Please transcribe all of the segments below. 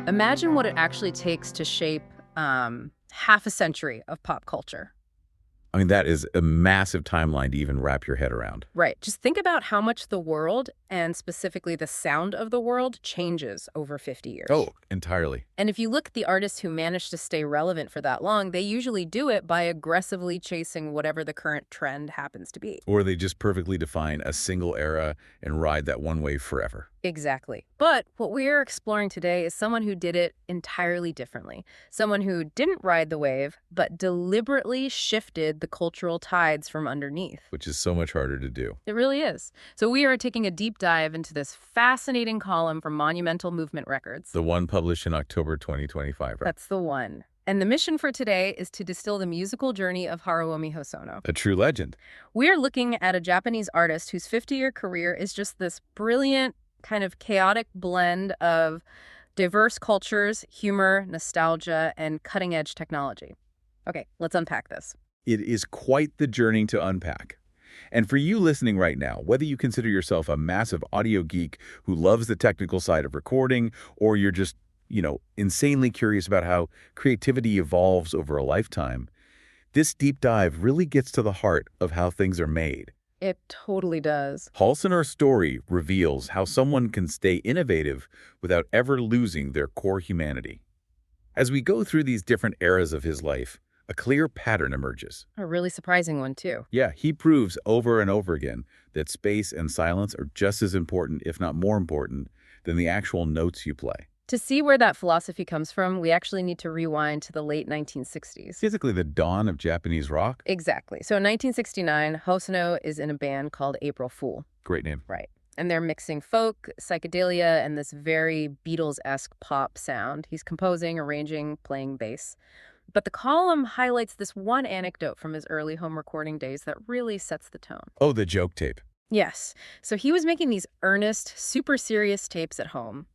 Imagine what it actually takes to shape half a century of pop culture. I mean, that is a massive timeline to even wrap your head around. Right. Just think about how much the world, and specifically the sound of the world, changes over 50 years. Oh, entirely. And if you look at the artists who manage to stay relevant for that long, they usually do it by aggressively chasing whatever the current trend happens to be. Or they just perfectly define a single era and ride that one wave forever. Exactly. But what we're exploring today is someone who did it entirely differently. Someone who didn't ride the wave, but deliberately shifted the cultural tides from underneath. Which is so much harder to do. It really is. So we are taking a deep dive into this fascinating column from Monumental Movement Records. The one published in October 2025, right? That's the one. And the mission for today is to distill the musical journey of Haruomi Hosono. A true legend. We're looking at a Japanese artist whose 50-year career is just this brilliant, kind of chaotic blend of diverse cultures, humor, nostalgia, and cutting-edge technology. Okay, let's unpack this. It is quite the journey to unpack. And for you listening right now, whether you consider yourself a massive audio geek who loves the technical side of recording, or you're just, insanely curious about how creativity evolves over a lifetime, this deep dive really gets to the heart of how things are made. It totally does. Hosono's story reveals how someone can stay innovative without ever losing their core humanity. As we go through these different eras of his life, a clear pattern emerges. A really surprising one, too. Yeah, he proves over and over again that space and silence are just as important, if not more important, than the actual notes you play. To see where that philosophy comes from, we actually need to rewind to the late 1960s. Basically the dawn of Japanese rock. Exactly. So in 1969, Hosono is in a band called April Fool. Great name. Right. And they're mixing folk, psychedelia, and this very Beatles-esque pop sound. He's composing, arranging, playing bass. But the column highlights this one anecdote from his early home recording days that really sets the tone. Oh, the joke tape. Yes. So he was making these earnest, super serious tapes at home.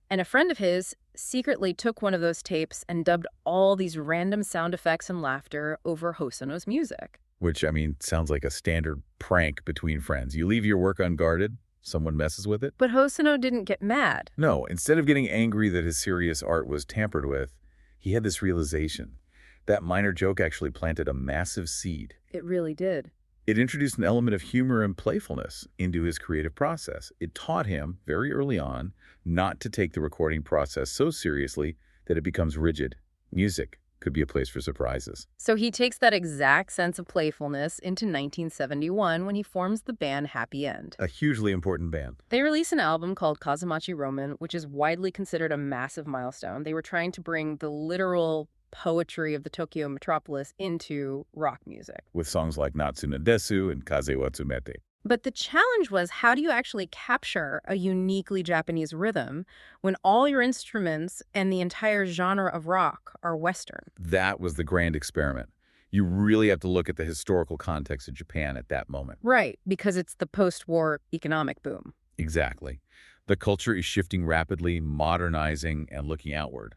And a friend of his secretly took one of those tapes and dubbed all these random sound effects and laughter over Hosono's music. Which, sounds like a standard prank between friends. You leave your work unguarded, someone messes with it. But Hosono didn't get mad. No, instead of getting angry that his serious art was tampered with, he had this realization. That minor joke actually planted a massive seed. It really did. It introduced an element of humor and playfulness into his creative process. It taught him, very early on, not to take the recording process so seriously that it becomes rigid. Music could be a place for surprises. So he takes that exact sense of playfulness into 1971 when he forms the band Happy End. A hugely important band. They release an album called Kazamachi Roman, which is widely considered a massive milestone. They were trying to bring the literal poetry of the Tokyo metropolis into rock music. With songs like Natsuna Desu and Kaze wa Tsumete. But the challenge was, how do you actually capture a uniquely Japanese rhythm when all your instruments and the entire genre of rock are Western? That was the grand experiment. You really have to look at the historical context of Japan at that moment. Right, because it's the post-war economic boom. Exactly. The culture is shifting rapidly, modernizing, and looking outward.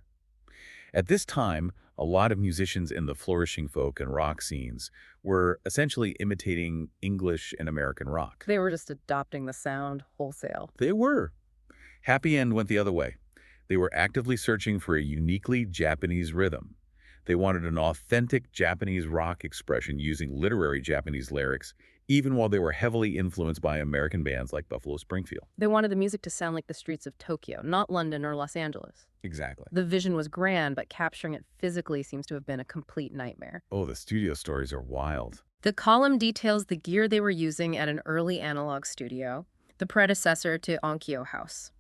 At this time, a lot of musicians in the flourishing folk and rock scenes were essentially imitating English and American rock. They were just adopting the sound wholesale. They were. Happy End went the other way. They were actively searching for a uniquely Japanese rhythm. They wanted an authentic Japanese rock expression using literary Japanese lyrics, even while they were heavily influenced by American bands like Buffalo Springfield. They wanted the music to sound like the streets of Tokyo, not London or Los Angeles. Exactly. The vision was grand, but capturing it physically seems to have been a complete nightmare. Oh, the studio stories are wild. The column details the gear they were using at an early analog studio, the predecessor to Onkyo House.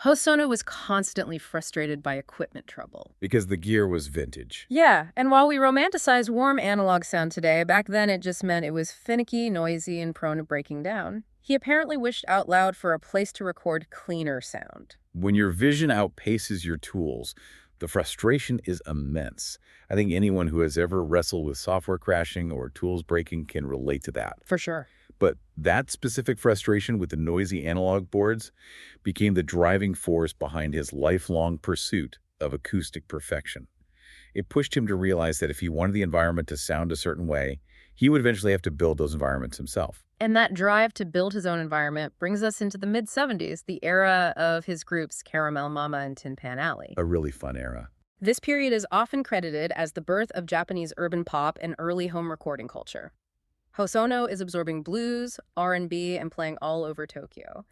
Hosono was constantly frustrated by equipment trouble. Because the gear was vintage. Yeah, and while we romanticize warm analog sound today, back then it just meant it was finicky, noisy, and prone to breaking down. He apparently wished out loud for a place to record cleaner sound. When your vision outpaces your tools, the frustration is immense. I think anyone who has ever wrestled with software crashing or tools breaking can relate to that. For sure. But that specific frustration with the noisy analog boards became the driving force behind his lifelong pursuit of acoustic perfection. It pushed him to realize that if he wanted the environment to sound a certain way, he would eventually have to build those environments himself. And that drive to build his own environment brings us into the mid-70s, the era of his groups Caramel Mama and Tin Pan Alley. A really fun era. This period is often credited as the birth of Japanese urban pop and early home recording culture. Hosono is absorbing blues, R&B, and playing all over Tokyo.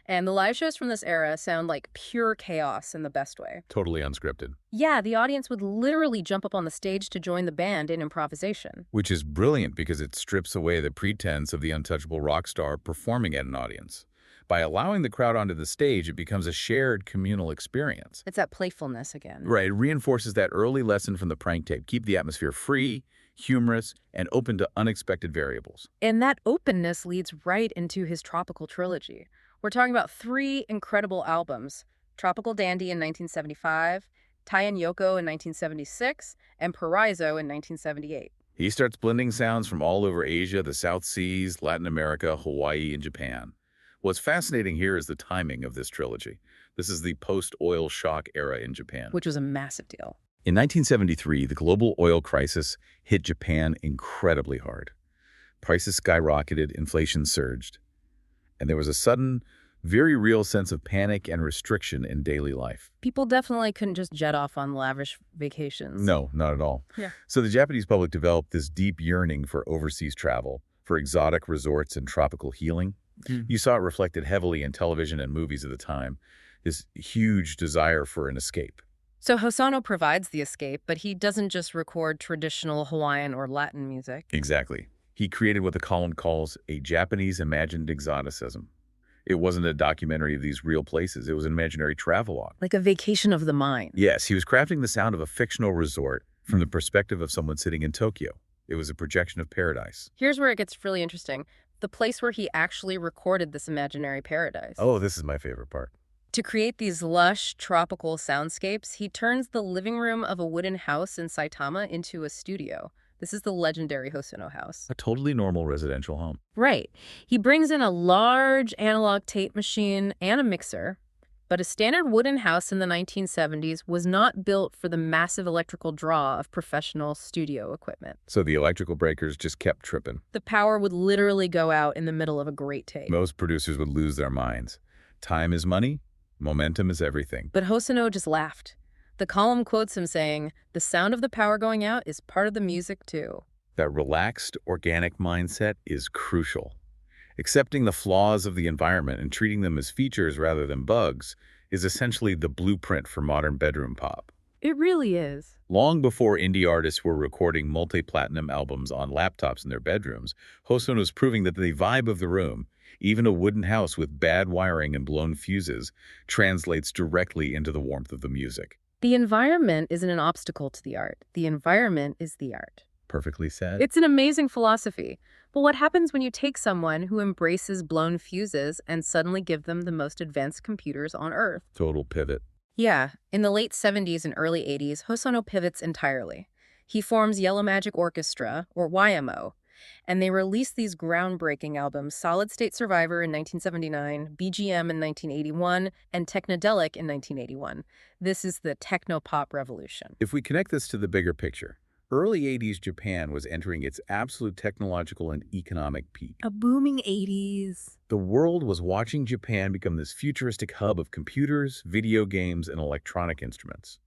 And the live shows from this era sound like pure chaos in the best way. Totally unscripted. Yeah, the audience would literally jump up on the stage to join the band in improvisation. Which is brilliant because it strips away the pretense of the untouchable rock star performing at an audience. By allowing the crowd onto the stage, it becomes a shared communal experience. It's that playfulness again. Right, it reinforces that early lesson from the prank tape. Keep the atmosphere free, humorous, and open to unexpected variables. And that openness leads right into his tropical trilogy. We're talking about 3 incredible albums: Tropical Dandy in 1975, Tai and Yoko in 1976, and Paraiso in 1978. He starts blending sounds from all over Asia, the South Seas, Latin America, Hawaii, and Japan. What's fascinating here is the timing of this trilogy. This is the post-oil shock era in Japan. Which was a massive deal. In 1973, the global oil crisis hit Japan incredibly hard. Prices skyrocketed, inflation surged, and there was a sudden, very real sense of panic and restriction in daily life. People definitely couldn't just jet off on lavish vacations. No, not at all. Yeah. So the Japanese public developed this deep yearning for overseas travel, for exotic resorts and tropical healing. You saw it reflected heavily in television and movies at the time, this huge desire for an escape. So Hosono provides the escape, but he doesn't just record traditional Hawaiian or Latin music. Exactly. He created what the column calls a Japanese imagined exoticism. It wasn't a documentary of these real places. It was an imaginary travelogue. Like a vacation of the mind. Yes, he was crafting the sound of a fictional resort from the perspective of someone sitting in Tokyo. It was a projection of paradise. Here's where it gets really interesting. The place where he actually recorded this imaginary paradise. Oh, this is my favorite part. To create these lush, tropical soundscapes, he turns the living room of a wooden house in Saitama into a studio. This is the legendary Hosono house. A totally normal residential home. Right. He brings in a large analog tape machine and a mixer, but a standard wooden house in the 1970s was not built for the massive electrical draw of professional studio equipment. So the electrical breakers just kept tripping. The power would literally go out in the middle of a great tape. Most producers would lose their minds. Time is money. Momentum is everything. But Hosono just laughed. The column quotes him saying, "The sound of the power going out is part of the music too." That relaxed, organic mindset is crucial. Accepting the flaws of the environment and treating them as features rather than bugs is essentially the blueprint for modern bedroom pop. It really is. Long before indie artists were recording multi-platinum albums on laptops in their bedrooms, Hosono was proving that the vibe of the room, even a wooden house with bad wiring and blown fuses, translates directly into the warmth of the music. The environment isn't an obstacle to the art. The environment is the art. Perfectly said. It's an amazing philosophy. But what happens when you take someone who embraces blown fuses and suddenly give them the most advanced computers on Earth? Total pivot. Yeah, in the late 70s and early 80s, Hosono pivots entirely. He forms Yellow Magic Orchestra, or YMO, and they release these groundbreaking albums: Solid State Survivor in 1979, BGM in 1981, and Technodelic in 1981. This is the techno-pop revolution. If we connect this to the bigger picture, early 80s Japan was entering its absolute technological and economic peak. A booming 80s. The world was watching Japan become this futuristic hub of computers, video games, and electronic instruments.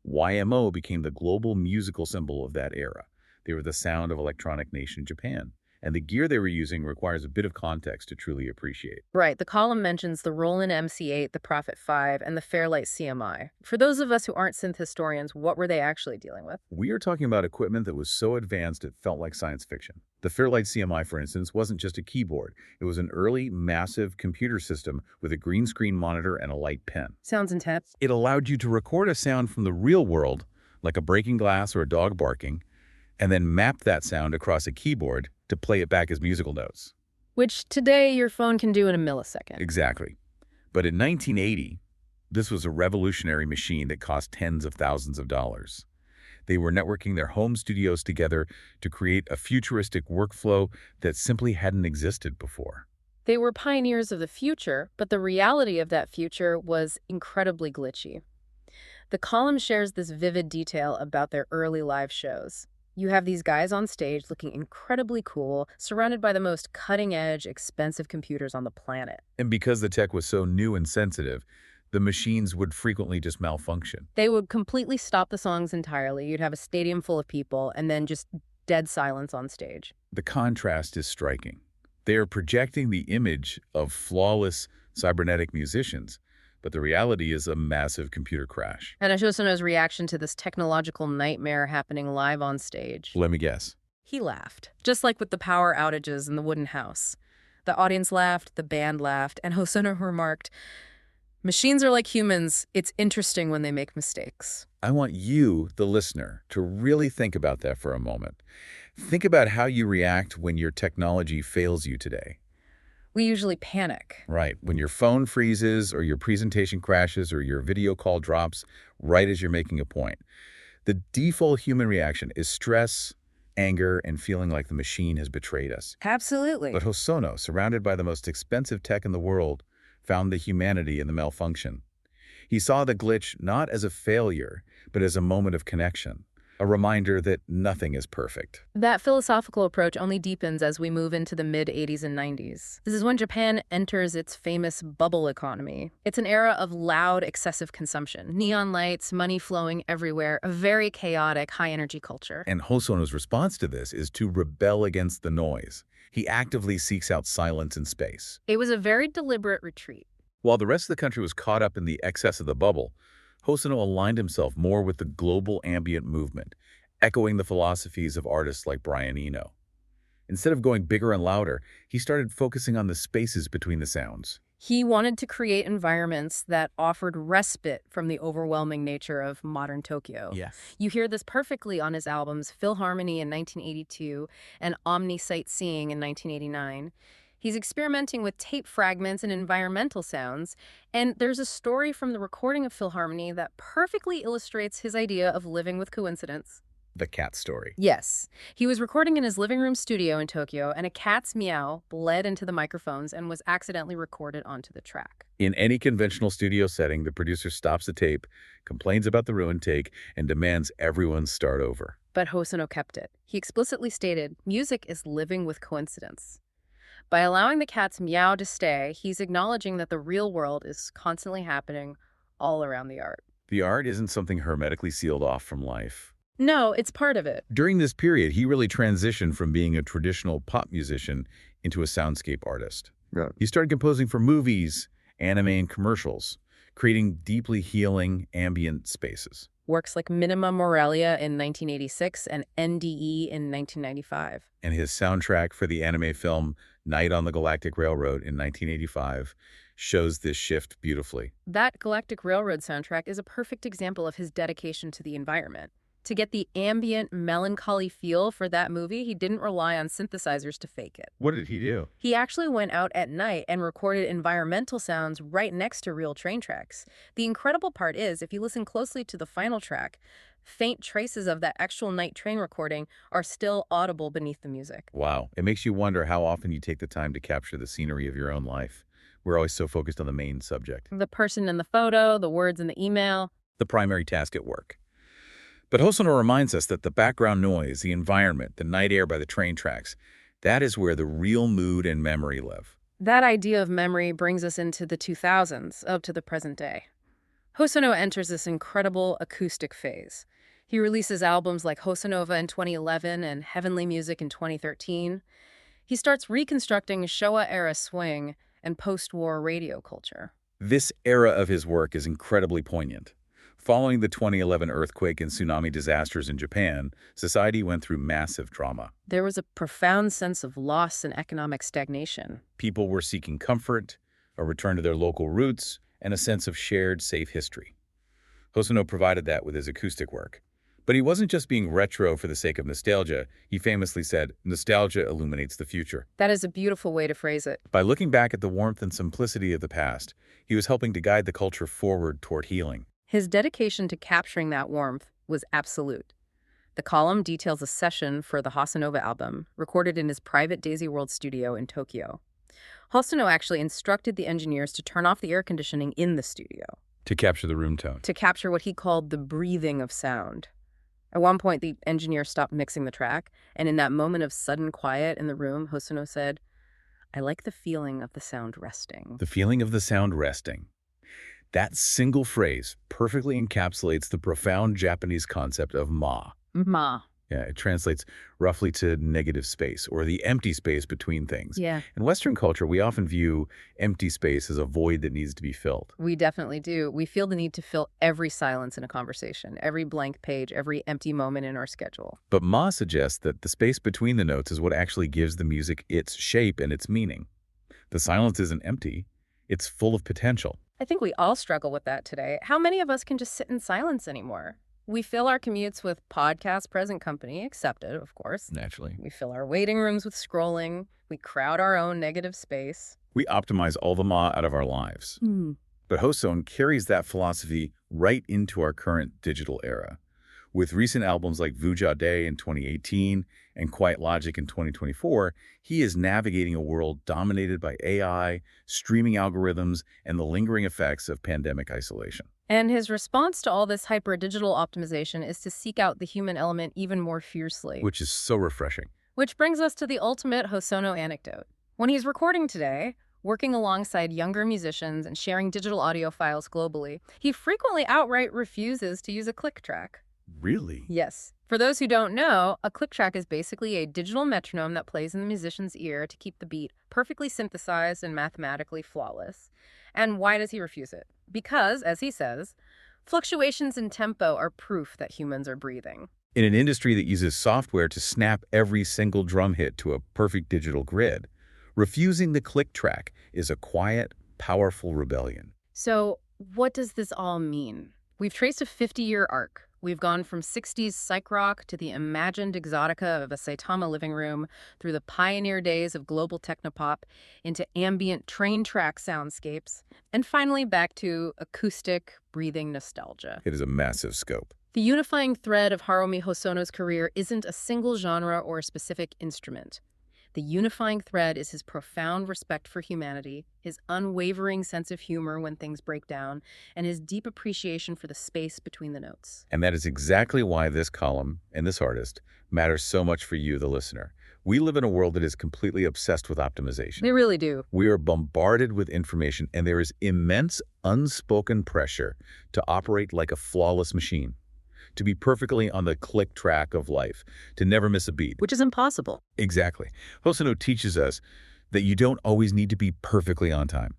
YMO became the global musical symbol of that era. They were the sound of electronic nation Japan. And the gear they were using requires a bit of context to truly appreciate. Right. The column mentions the Roland MC8, the Prophet 5, and the Fairlight CMI. For those of us who aren't synth historians, what were they actually dealing with? We are talking about equipment that was so advanced it felt like science fiction. The Fairlight CMI, for instance, wasn't just a keyboard. It was an early, massive computer system with a green screen monitor and a light pen. Sounds intense. It allowed you to record a sound from the real world, like a breaking glass or a dog barking, and then map that sound across a keyboard to play it back as musical notes. Which today your phone can do in a millisecond. Exactly. But in 1980, this was a revolutionary machine that cost tens of thousands of dollars. They were networking their home studios together to create a futuristic workflow that simply hadn't existed before. They were pioneers of the future, but the reality of that future was incredibly glitchy. The column shares this vivid detail about their early live shows. You have these guys on stage looking incredibly cool, surrounded by the most cutting-edge, expensive computers on the planet. And because the tech was so new and sensitive, the machines would frequently just malfunction. They would completely stop the songs entirely. You'd have a stadium full of people, and then just dead silence on stage. The contrast is striking. They are projecting the image of flawless cybernetic musicians, but the reality is a massive computer crash. And Hosono's reaction to this technological nightmare happening live on stage. Let me guess. He laughed, just like with the power outages in the wooden house. The audience laughed, the band laughed, and Hosono remarked, "Machines are like humans. It's interesting when they make mistakes." I want you, the listener, to really think about that for a moment. Think about how you react when your technology fails you today. We usually panic. Right. When your phone freezes or your presentation crashes or your video call drops right as you're making a point. The default human reaction is stress, anger, and feeling like the machine has betrayed us. Absolutely. But Hosono, surrounded by the most expensive tech in the world, found the humanity in the malfunction. He saw the glitch not as a failure, but as a moment of connection, a reminder that nothing is perfect. That philosophical approach only deepens as we move into the mid-80s and 90s. This is when Japan enters its famous bubble economy. It's an era of loud, excessive consumption. Neon lights, money flowing everywhere, a very chaotic, high-energy culture. And Hosono's response to this is to rebel against the noise. He actively seeks out silence and space. It was a very deliberate retreat. While the rest of the country was caught up in the excess of the bubble, Hosono aligned himself more with the global ambient movement, echoing the philosophies of artists like Brian Eno. Instead of going bigger and louder, he started focusing on the spaces between the sounds. He wanted to create environments that offered respite from the overwhelming nature of modern Tokyo. Yes. You hear this perfectly on his albums Philharmony in 1982 and Omni Sightseeing in 1989. He's experimenting with tape fragments and environmental sounds, and there's a story from the recording of Philharmony that perfectly illustrates his idea of living with coincidence. The cat story. Yes. He was recording in his living room studio in Tokyo, and a cat's meow bled into the microphones and was accidentally recorded onto the track. In any conventional studio setting, the producer stops the tape, complains about the ruined take, and demands everyone start over. But Hosono kept it. He explicitly stated, music is living with coincidence. By allowing the cat's meow to stay, he's acknowledging that the real world is constantly happening all around the art. The art isn't something hermetically sealed off from life. No, it's part of it. During this period, he really transitioned from being a traditional pop musician into a soundscape artist. Yeah. He started composing for movies, anime, and commercials, creating deeply healing ambient spaces. Works like Minima Moralia in 1986 and NDE in 1995. And his soundtrack for the anime film Night on the Galactic Railroad in 1985 shows this shift beautifully. That Galactic Railroad soundtrack is a perfect example of his dedication to the environment. To get the ambient, melancholy feel for that movie, he didn't rely on synthesizers to fake it. What did he do? He actually went out at night and recorded environmental sounds right next to real train tracks. The incredible part is, if you listen closely to the final track, faint traces of that actual night train recording are still audible beneath the music. Wow. It makes you wonder how often you take the time to capture the scenery of your own life. We're always so focused on the main subject. The person in the photo, the words in the email. The primary task at work. But Hosono reminds us that the background noise, the environment, the night air by the train tracks, that is where the real mood and memory live. That idea of memory brings us into the 2000s, up to the present day. Hosono enters this incredible acoustic phase. He releases albums like Hosonova in 2011 and Heavenly Music in 2013. He starts reconstructing Showa-era swing and post-war radio culture. This era of his work is incredibly poignant. Following the 2011 earthquake and tsunami disasters in Japan, society went through massive drama. There was a profound sense of loss and economic stagnation. People were seeking comfort, a return to their local roots, and a sense of shared, safe history. Hosono provided that with his acoustic work. But he wasn't just being retro for the sake of nostalgia. He famously said, "Nostalgia illuminates the future." That is a beautiful way to phrase it. By looking back at the warmth and simplicity of the past, he was helping to guide the culture forward toward healing. His dedication to capturing that warmth was absolute. The column details a session for the Hosonova album, recorded in his private Daisy World studio in Tokyo. Hosono actually instructed the engineers to turn off the air conditioning in the studio, To capture the room tone. to capture what he called the breathing of sound. At one point, the engineer stopped mixing the track, and in that moment of sudden quiet in the room, Hosono said, "I like the feeling of the sound resting." The feeling of the sound resting. That single phrase perfectly encapsulates the profound Japanese concept of ma. Ma. Yeah, it translates roughly to negative space, or the empty space between things. Yeah, In Western culture, we often view empty space as a void that needs to be filled. we definitely do. We feel the need to fill every silence in a conversation, every blank page, every empty moment in our schedule. But Ma suggests that the space between the notes is what actually gives the music its shape and its meaning. The silence isn't empty, it's full of potential. I think we all struggle with that today. How many of us can just sit in silence anymore? We fill our commutes with podcast present company, accepted, of course. Naturally. We fill our waiting rooms with scrolling. We crowd our own negative space. We optimize all the Ma out of our lives. But Hosono carries that philosophy right into our current digital era. With recent albums like Vuja Day in 2018 and Quiet Logic in 2024, he is navigating a world dominated by AI, streaming algorithms, and the lingering effects of pandemic isolation. And his response to all this hyper-digital optimization is to seek out the human element even more fiercely. Which is so refreshing. Which brings us to the ultimate Hosono anecdote. When he's recording today, working alongside younger musicians and sharing digital audio files globally, he frequently outright refuses to use a click track. Really? Yes. For those who don't know, a click track is basically a digital metronome that plays in the musician's ear to keep the beat perfectly synthesized and mathematically flawless. And why does he refuse it? Because, as he says, fluctuations in tempo are proof that humans are breathing. In an industry that uses software to snap every single drum hit to a perfect digital grid, refusing the click track is a quiet, powerful rebellion. So, what does this all mean? We've traced a 50-year arc. We've gone from 60s psych rock to the imagined Exotica of a Saitama living room, through the pioneer days of global technopop, into ambient train track soundscapes, and finally back to acoustic, breathing nostalgia. It is a massive scope. The unifying thread of Haruomi Hosono's career isn't a single genre or a specific instrument. The unifying thread is his profound respect for humanity, his unwavering sense of humor when things break down, and his deep appreciation for the space between the notes. And that is exactly why this column and this artist matters so much for you, the listener. We live in a world that is completely obsessed with optimization. They really do. We are bombarded with information, and there is immense unspoken pressure to operate like a flawless machine, to be perfectly on the click track of life, to never miss a beat. Which is impossible. Exactly. Hosono teaches us that you don't always need to be perfectly on time.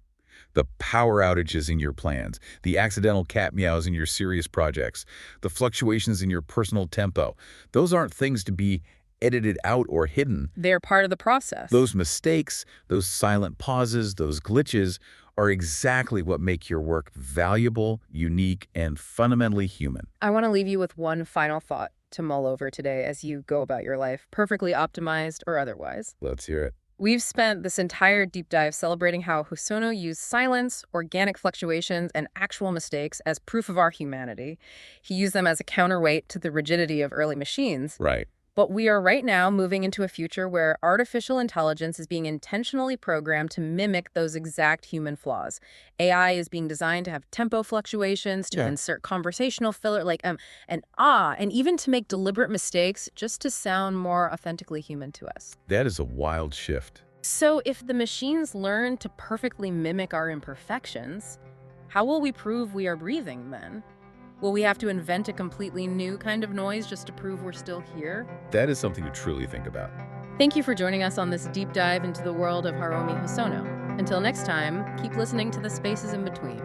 The power outages in your plans, the accidental cat meows in your serious projects, the fluctuations in your personal tempo, those aren't things to be edited out or hidden. They're part of the process. Those mistakes, those silent pauses, those glitches are exactly what make your work valuable, unique, and fundamentally human. I want to leave you with one final thought to mull over today as you go about your life, perfectly optimized or otherwise. Let's hear it. We've spent this entire deep dive celebrating how Hosono used silence, organic fluctuations, and actual mistakes as proof of our humanity. He used them as a counterweight to the rigidity of early machines. Right. But we are right now moving into a future where artificial intelligence is being intentionally programmed to mimic those exact human flaws. AI is being designed to have tempo fluctuations, to insert conversational filler and even to make deliberate mistakes just to sound more authentically human to us. That is a wild shift. So if the machines learn to perfectly mimic our imperfections, how will we prove we are breathing then? Will we have to invent a completely new kind of noise just to prove we're still here? That is something to truly think about. Thank you for joining us on this deep dive into the world of Haruomi Hosono. Until next time, keep listening to the spaces in between.